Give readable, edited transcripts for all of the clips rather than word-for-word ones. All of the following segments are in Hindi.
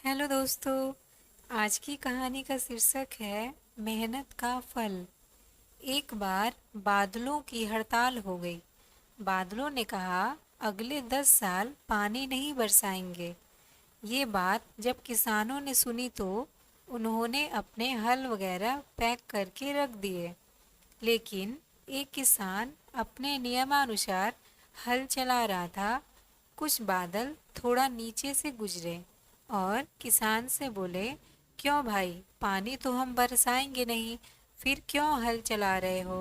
हेलो दोस्तों। आज की कहानी का शीर्षक है मेहनत का फल। एक बार बादलों की हड़ताल हो गई। बादलों ने कहा अगले 10 साल पानी नहीं बरसाएंगे। ये बात जब किसानों ने सुनी तो उन्होंने अपने हल वगैरह पैक करके रख दिए। लेकिन एक किसान अपने नियमानुसार हल चला रहा था। कुछ बादल थोड़ा नीचे से गुजरे और किसान से बोले, क्यों भाई, पानी तो हम बरसाएंगे नहीं, फिर क्यों हल चला रहे हो?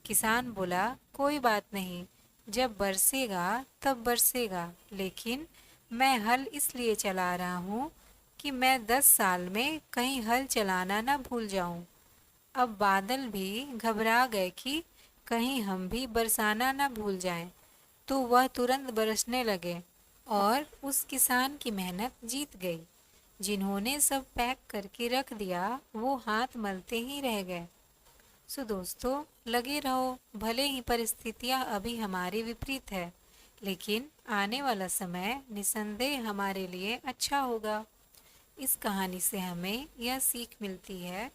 किसान बोला, कोई बात नहीं, जब बरसेगा तब बरसेगा, लेकिन मैं हल इसलिए चला रहा हूँ कि मैं 10 साल में कहीं हल चलाना ना भूल जाऊँ। अब बादल भी घबरा गए कि कहीं हम भी बरसाना ना भूल जाएं, तो वह तुरंत बरसने लगे और उस किसान की मेहनत जीत गई। जिन्होंने सब पैक करके रख दिया वो हाथ मलते ही रह गए। सो दोस्तों, लगे रहो, भले ही परिस्थितियां अभी हमारे विपरीत है, लेकिन आने वाला समय निसंदेह हमारे लिए अच्छा होगा। इस कहानी से हमें यह सीख मिलती है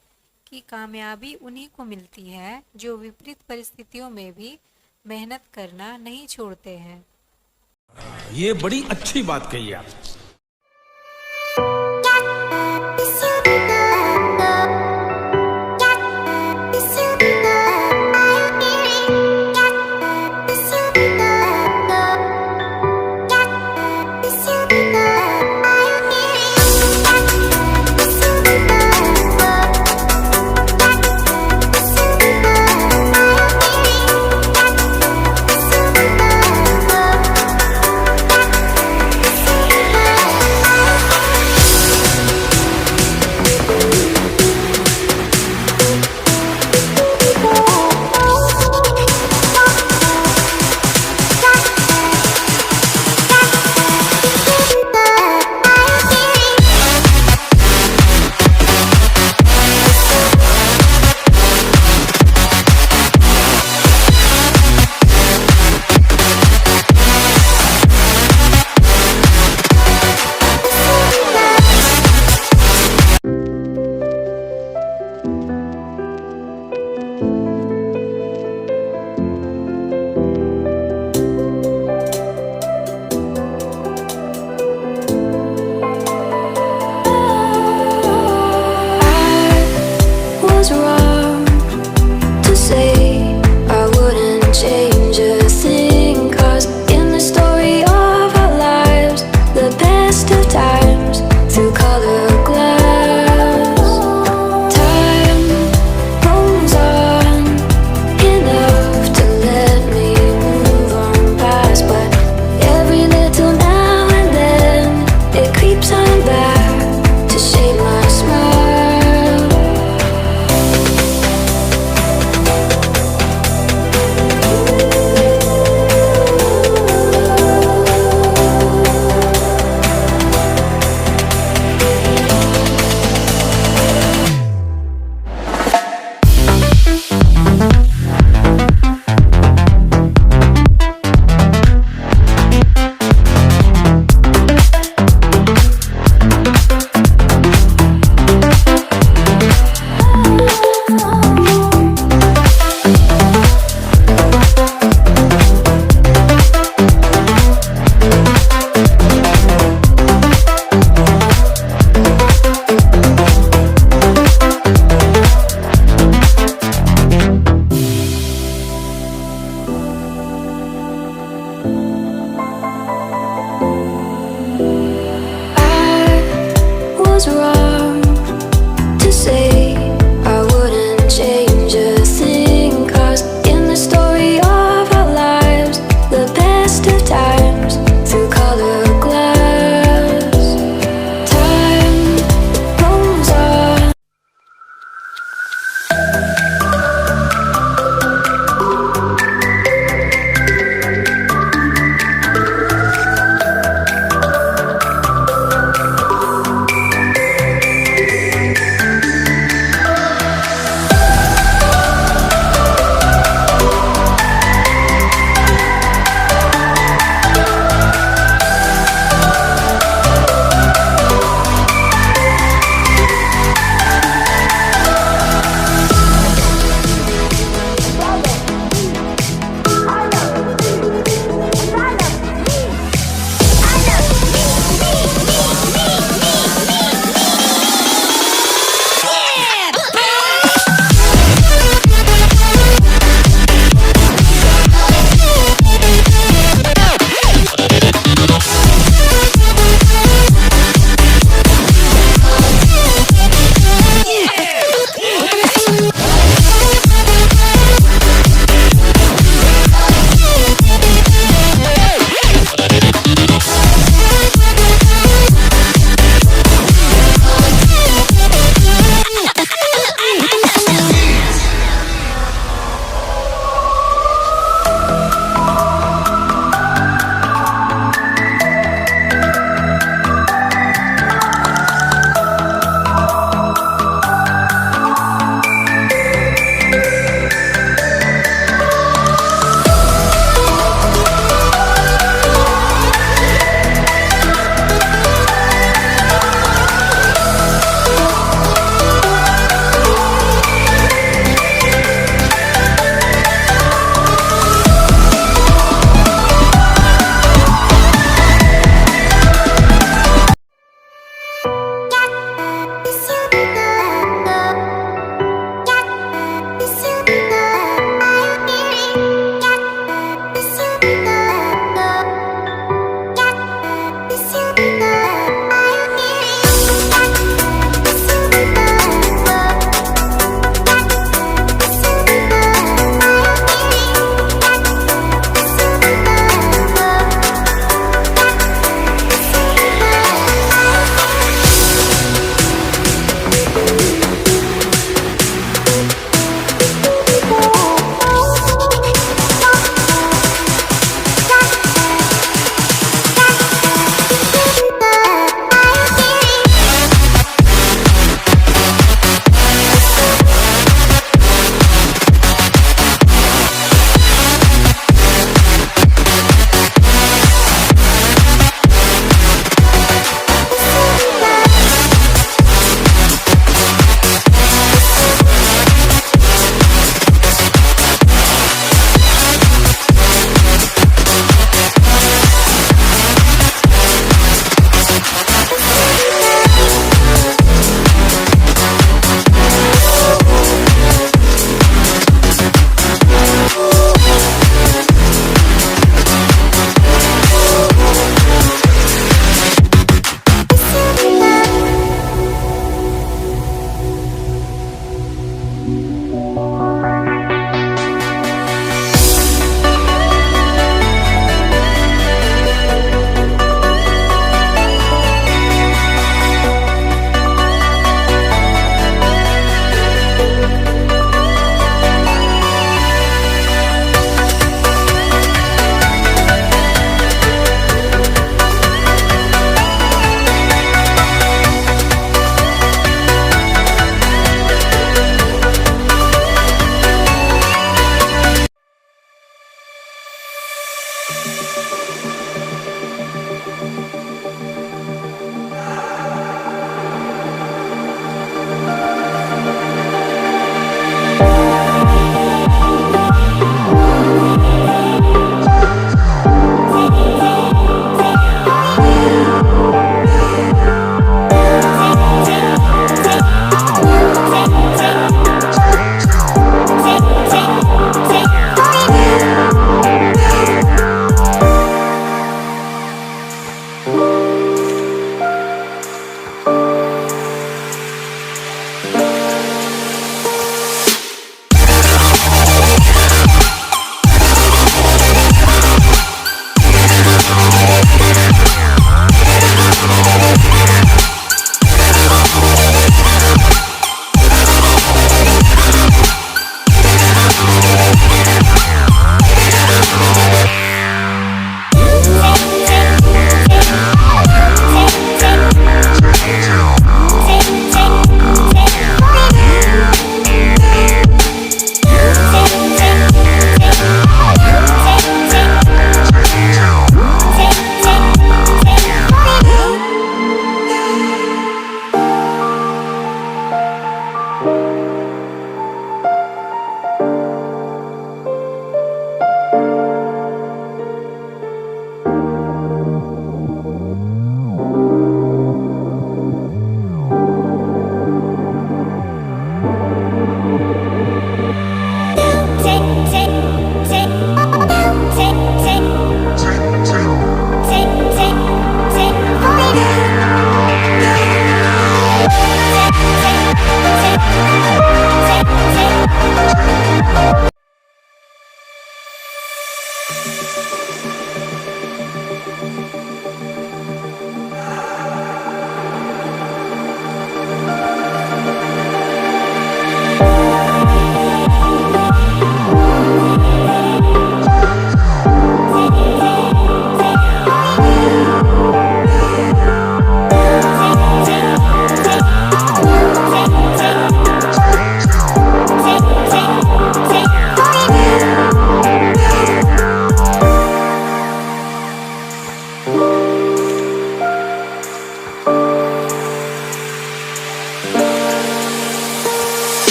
कि कामयाबी उन्हीं को मिलती है जो विपरीत परिस्थितियों में भी मेहनत करना नहीं छोड़ते हैं। ये बड़ी अच्छी बात कही आप। Was wrong to say I wouldn't change a thing, 'cause in the story of our lives, the best of times through colored glass, time rolls on enough to let me move on past, but every little now and then it creeps on back to shape my smile. Was wrong to say I wouldn't change a thing, 'cause in the story of our lives, the best of times through colored glass, time rolls on.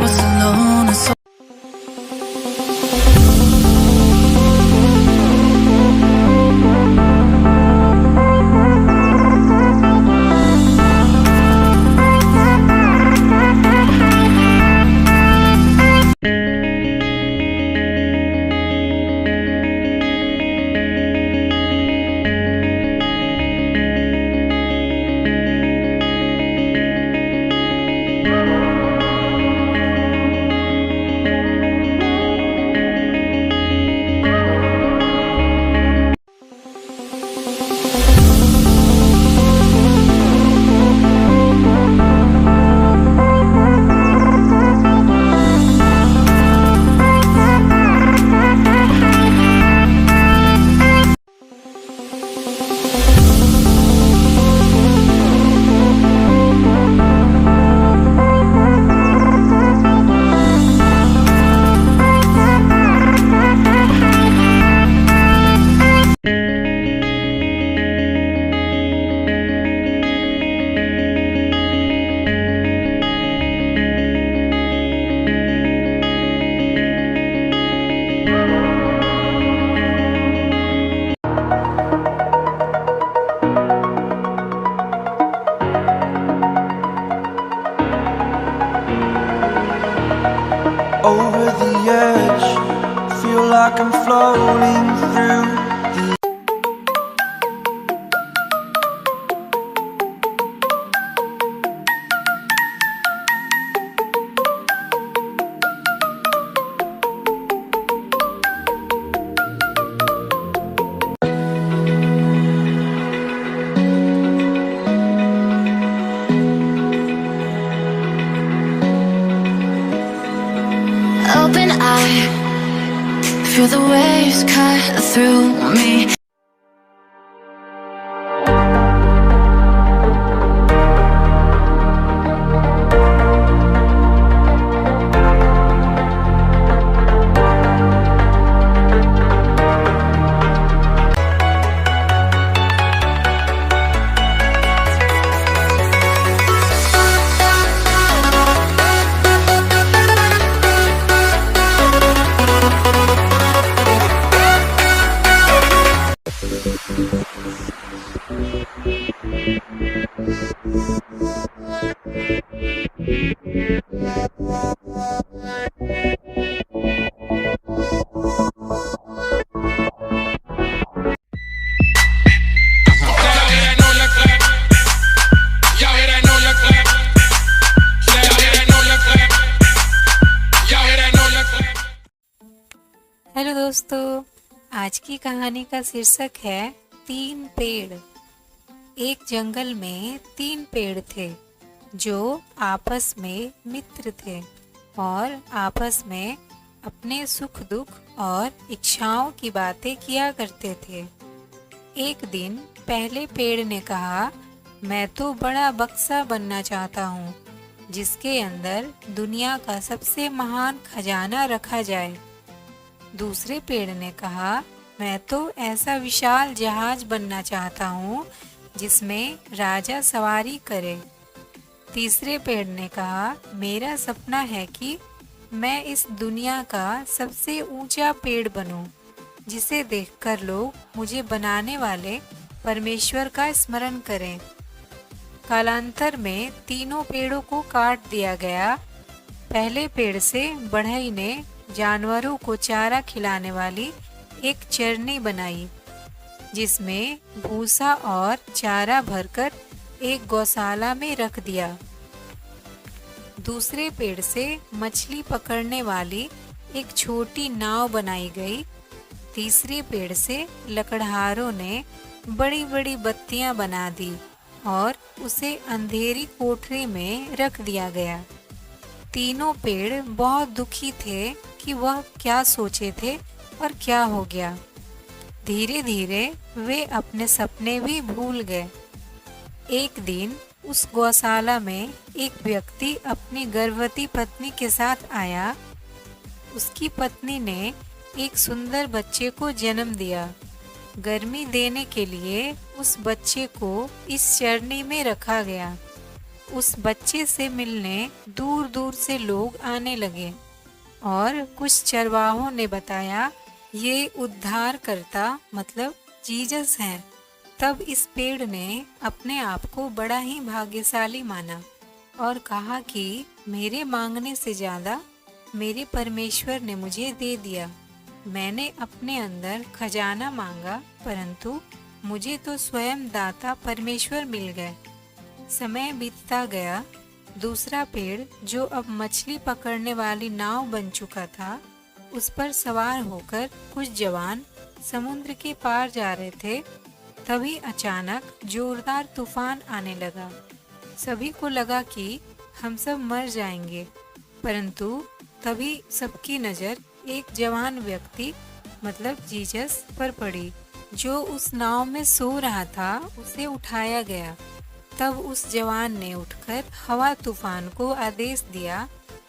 was alone and so over the edge. Feel like I'm floating through the Open eye, feel the waves cut through me. Hello दोस्तों, आज की कहानी का शीर्षक है 3 पेड़। एक जंगल में 3 पेड़ थे जो आपस में मित्र थे और आपस में अपने सुख दुख और इच्छाओं की बातें किया करते थे। एक दिन पहले पेड़ ने कहा, मैं तो बड़ा बक्सा बनना चाहता हूँ जिसके अंदर दुनिया का सबसे महान खजाना रखा जाए। दूसरे पेड़ ने कहा, मैं तो ऐसा विशाल जहाज बनना चाहता हूँ जिसमें राजा सवारी करे। तीसरे पेड़ ने कहा, मेरा सपना है कि मैं इस दुनिया का सबसे ऊंचा पेड़ बनूं, जिसे देखकर लोग मुझे बनाने वाले परमेश्वर का स्मरण करें। कालांतर में तीनों पेड़ों को काट दिया गया। पहले पेड़ से बढ़ई ने जानवरों को चारा खिलाने वाली एक चरनी बनाई, जिसमें भूसा और चारा भरकर एक गौशाला में रख दिया। दूसरे पेड़ से मछली पकड़ने वाली एक छोटी नाव बनाई गई। तीसरे पेड़ से लकड़हारों ने बड़ी बड़ी बत्तियां बना दी और उसे अंधेरी कोठरी में रख दिया गया। तीनों पेड़ बहुत दुखी थे कि वह क्या सोचे थे और क्या हो गया। धीरे धीरे वे अपने सपने भी भूल गए। एक दिन उस गौशाला में एक व्यक्ति अपनी गर्भवती पत्नी के साथ आया। उसकी पत्नी ने एक सुंदर बच्चे को जन्म दिया। गर्मी देने के लिए उस बच्चे को इस चरनी में रखा गया। उस बच्चे से मिलने दूर दूर से लोग आने लगे और कुछ चरवाहों ने बताया ये उद्धारकर्ता मतलब जीसस हैं। तब इस पेड़ ने अपने आप को बड़ा ही भाग्यशाली माना और कहा कि मेरे मांगने से ज्यादा मेरे परमेश्वर ने मुझे दे दिया। मैंने अपने अंदर खजाना मांगा परंतु मुझे तो स्वयं दाता परमेश्वर मिल गए। समय बीतता गया। दूसरा पेड़ जो अब मछली पकड़ने वाली नाव बन चुका था, उस पर सवार होकर कुछ जवान समुद्र के पार जा रहे थे। तभी अचानक जोरदार तूफान आने लगा। सभी को लगा कि हम सब मर जाएंगे, परंतु तभी सबकी नज़र एक जवान व्यक्ति मतलब जीसस पर पड़ी जो उस नाव में सो रहा था। उसे उठाया गया। तब उस जवान ने उठकर हवा तूफान को आदेश दिया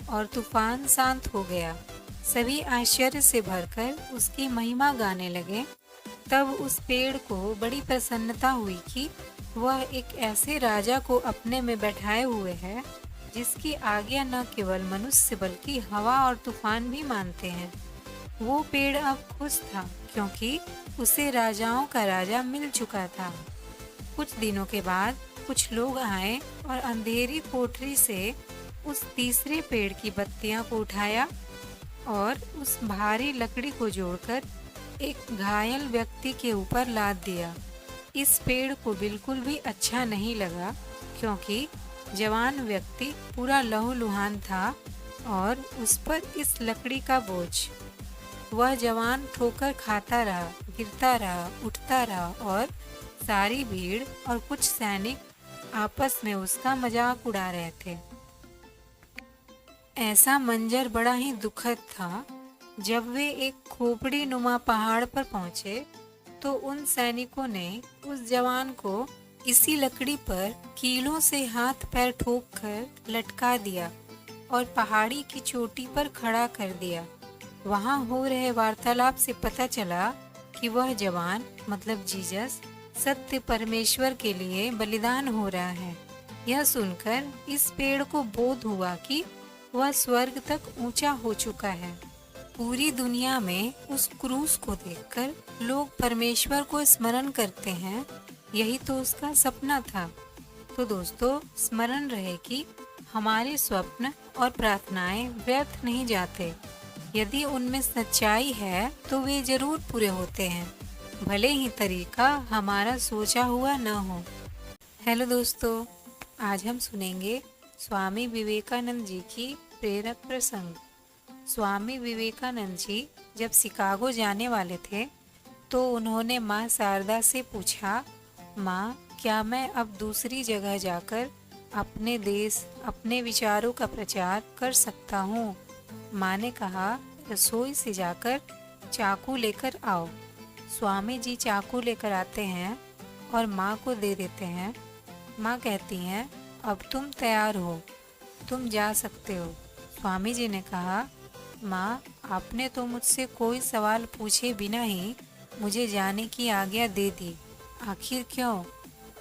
और तूफान शांत हो गया। सभी आश्चर्य से भरकर उसकी महिमा गाने लगे। तब उस पेड़ को बड़ी प्रसन्नता हुई कि वह एक ऐसे राजा को अपने में बैठाए हुए है जिसकी आज्ञा न केवल मनुष्य बल्कि हवा और तूफान भी मानते हैं। वो पेड़ अब खुश था क्योंकि उसे राजाओं का राजा मिल चुका था। कुछ दिनों के बाद कुछ लोग आए और अंधेरी कोठरी से उस तीसरे पेड़ की बत्तियां को उठाया और उस भारी लकड़ी को जोड़कर एक घायल व्यक्ति के ऊपर लाद दिया। इस पेड़ को बिल्कुल भी अच्छा नहीं लगा क्योंकि जवान व्यक्ति पूरा लहूलुहान था और उस पर इस लकड़ी का बोझ। वह जवान ठोकर खाता रहा, गिरता रहा, उठता रहा और सारी भीड़ और कुछ सैनिक आपस में उसका मजाक उड़ा रहे थे। ऐसा मंजर बड़ा ही दुखद था। जब वे एक खोपड़ी नुमा पहाड़ पर पहुंचे तो उन सैनिकों ने उस जवान को इसी लकड़ी पर कीलों से हाथ पैर ठोक कर लटका दिया और पहाड़ी की चोटी पर खड़ा कर दिया। वहां हो रहे वार्तालाप से पता चला कि वह जवान मतलब जीसस सत्य परमेश्वर के लिए बलिदान हो रहा है। यह सुनकर इस पेड़ को बोध हुआ कि वह स्वर्ग तक ऊंचा हो चुका है। पूरी दुनिया में उस क्रूस को देखकर लोग परमेश्वर को स्मरण करते हैं। यही तो उसका सपना था। तो दोस्तों, स्मरण रहे कि हमारे स्वप्न और प्रार्थनाएं व्यर्थ नहीं जाते। यदि उनमें सच्चाई है तो वे जरूर पूरे होते हैं, भले ही तरीका हमारा सोचा हुआ न हो। हेलो दोस्तों, आज हम सुनेंगे स्वामी विवेकानंद जी की प्रेरक प्रसंग। स्वामी विवेकानंद जी जब शिकागो जाने वाले थे तो उन्होंने माँ शारदा से पूछा, माँ, क्या मैं अब दूसरी जगह जाकर अपने देश, अपने विचारों का प्रचार कर सकता हूँ? माँ ने कहा, रसोई से जाकर चाकू लेकर आओ। स्वामी जी चाकू लेकर आते हैं और माँ को दे देते हैं। माँ कहती हैं, अब तुम तैयार हो, तुम जा सकते हो। स्वामी जी ने कहा, माँ, आपने तो मुझसे कोई सवाल पूछे बिना ही मुझे जाने की आज्ञा दे दी, आखिर क्यों?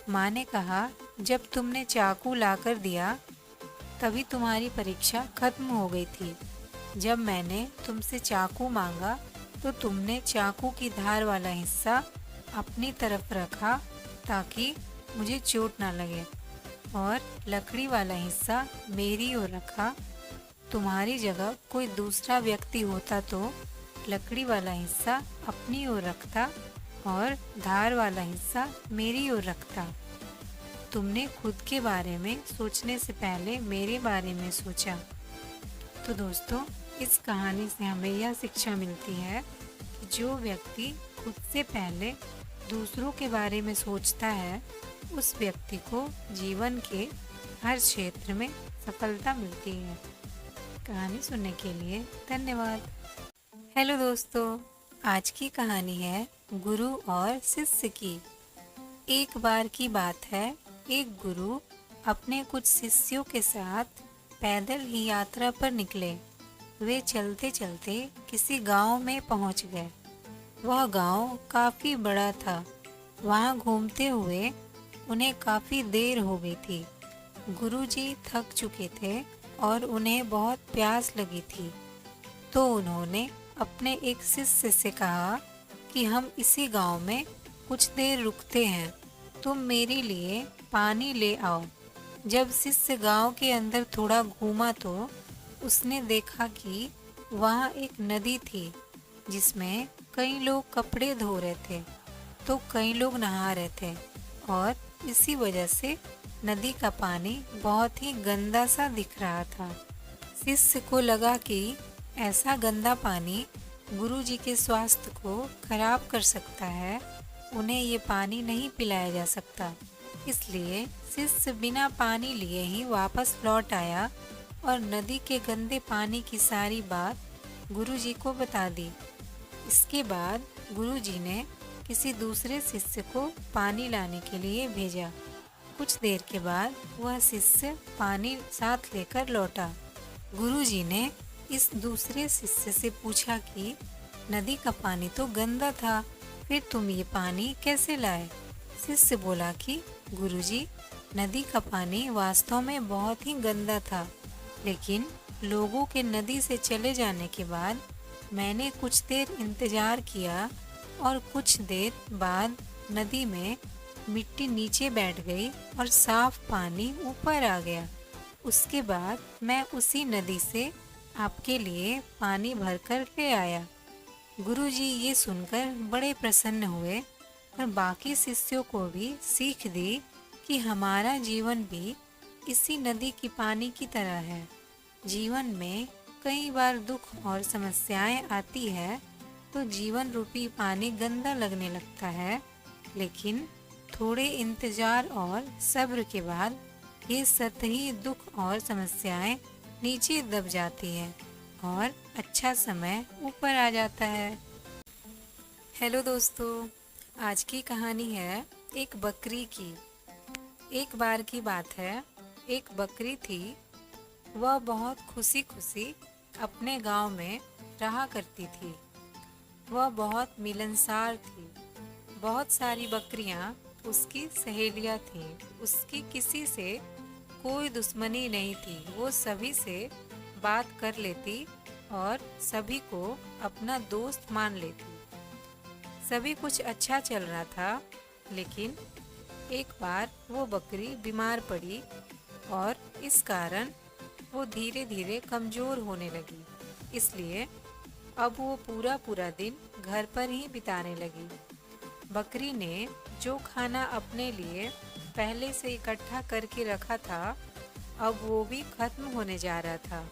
माँ ने कहा, जब तुमने चाकू लाकर दिया तभी तुम्हारी परीक्षा खत्म हो गई थी। जब मैंने तुमसे चाकू मांगा तो तुमने चाकू की धार वाला हिस्सा अपनी तरफ रखा ताकि मुझे चोट ना लगे और लकड़ी वाला हिस्सा मेरी ओर रखा। तुम्हारी जगह कोई दूसरा व्यक्ति होता तो लकड़ी वाला हिस्सा अपनी ओर रखता और धार वाला हिस्सा मेरी ओर रखता। तुमने खुद के बारे में सोचने से पहले मेरे बारे में सोचा। तो दोस्तों, इस कहानी से हमें यह शिक्षा मिलती है कि जो व्यक्ति खुद से पहले दूसरों के बारे में सोचता है, उस व्यक्ति को जीवन के हर क्षेत्र में सफलता मिलती है। कहानी सुनने के लिए धन्यवाद। हेलो दोस्तों, आज की कहानी है गुरु और शिष्य की। एक बार की बात है, एक गुरु अपने कुछ शिष्यों के साथ पैदल ही यात्रा पर निकले। वे चलते चलते किसी गांव में पहुंच गए। वह गांव काफी बड़ा था। वहां घूमते हुए उन्हें काफी देर हो गई थी। गुरुजी थक चुके थे और उन्हें बहुत प्यास लगी थी, तो उन्होंने अपने एक शिष्य से कहा कि हम इसी गांव में कुछ देर रुकते हैं, तुम मेरे लिए पानी ले आओ। जब शिष्य गांव के अंदर थोड़ा घूमा तो उसने देखा कि वहाँ एक नदी थी जिसमें कई लोग कपड़े धो रहे थे, तो कई लोग नहा रहे थे और इसी वजह से नदी का पानी बहुत ही गंदा सा दिख रहा था। शिष्य को लगा कि ऐसा गंदा पानी गुरुजी के स्वास्थ्य को खराब कर सकता है, उन्हें ये पानी नहीं पिलाया जा सकता। इसलिए शिष्य बिना पानी लिए ही वापस लौट आया और नदी के गंदे पानी की सारी बात गुरुजी को बता दी। इसके बाद गुरुजी ने किसी दूसरे शिष्य को पानी लाने के लिए भेजा। कुछ देर के बाद वह शिष्य पानी साथ लेकर लौटा। गुरुजी ने इस दूसरे शिष्य से पूछा कि नदी का पानी तो गंदा था, फिर तुम ये पानी कैसे लाए? शिष्य बोला कि गुरुजी, नदी का पानी वास्तव में बहुत ही गंदा था, लेकिन लोगों के नदी से चले जाने के बाद मैंने कुछ देर इंतजार किया और कुछ देर बाद नदी में मिट्टी नीचे बैठ गई और साफ पानी ऊपर आ गया। उसके बाद मैं उसी नदी से आपके लिए पानी भरकर ले आया। गुरुजी ये सुनकर बड़े प्रसन्न हुए और बाकी शिष्यों को भी सीख दी कि हमारा जीवन भी इसी नदी की पानी की तरह है। जीवन में कई बार दुख और समस्याएं आती है तो जीवन रूपी पानी गंदा लगने लगता है, लेकिन थोड़े इंतजार और सब्र के बाद ये सतही दुख और समस्याएं नीचे दब जाती है और अच्छा समय ऊपर आ जाता है। हेलो दोस्तों, आज की कहानी है एक बकरी की। एक बार की बात है, एक बकरी थी। वह बहुत खुशी खुशी अपने गांव में रहा करती थी। वह बहुत मिलनसार थी। बहुत सारी बकरियां उसकी सहेलियां थीं। उसकी किसी से कोई दुश्मनी नहीं थी। वो सभी से बात कर लेती और सभी को अपना दोस्त मान लेती। सभी कुछ अच्छा चल रहा था, लेकिन एक बार वो बकरी बीमार पड़ी और इस कारण वो धीरे धीरे कमज़ोर होने लगी। इसलिए अब वो पूरा दिन घर पर ही बिताने लगी। बकरी ने जो खाना अपने लिए पहले से इकट्ठा करके रखा था, अब वो भी खत्म होने जा रहा था।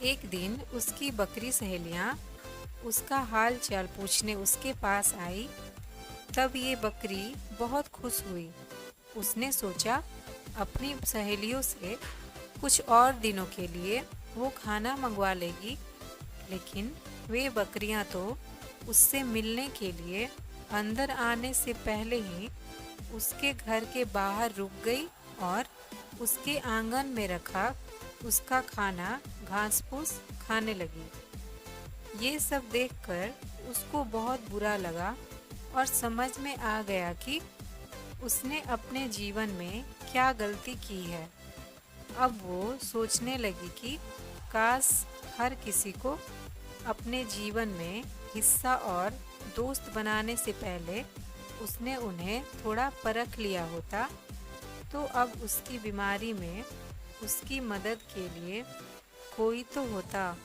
एक दिन उसकी बकरी सहेलियां उसका हाल चाल पूछने उसके पास आई। तब ये बकरी बहुत खुश हुई। उसने सोचा अपनी सहेलियों से कुछ और दिनों के लिए वो खाना मंगवा लेगी, लेकिन वे बकरियां तो उससे मिलने के लिए अंदर आने से पहले ही उसके घर के बाहर रुक गई और उसके आंगन में रखा उसका खाना घास फूस खाने लगी। ये सब देखकर उसको बहुत बुरा लगा और समझ में आ गया कि उसने अपने जीवन में क्या गलती की है। अब वो सोचने लगी कि काश हर किसी को अपने जीवन में हिस्सा और दोस्त बनाने से पहले उसने उन्हें थोड़ा परख लिया होता, तो अब उसकी बीमारी में उसकी मदद के लिए कोई तो होता।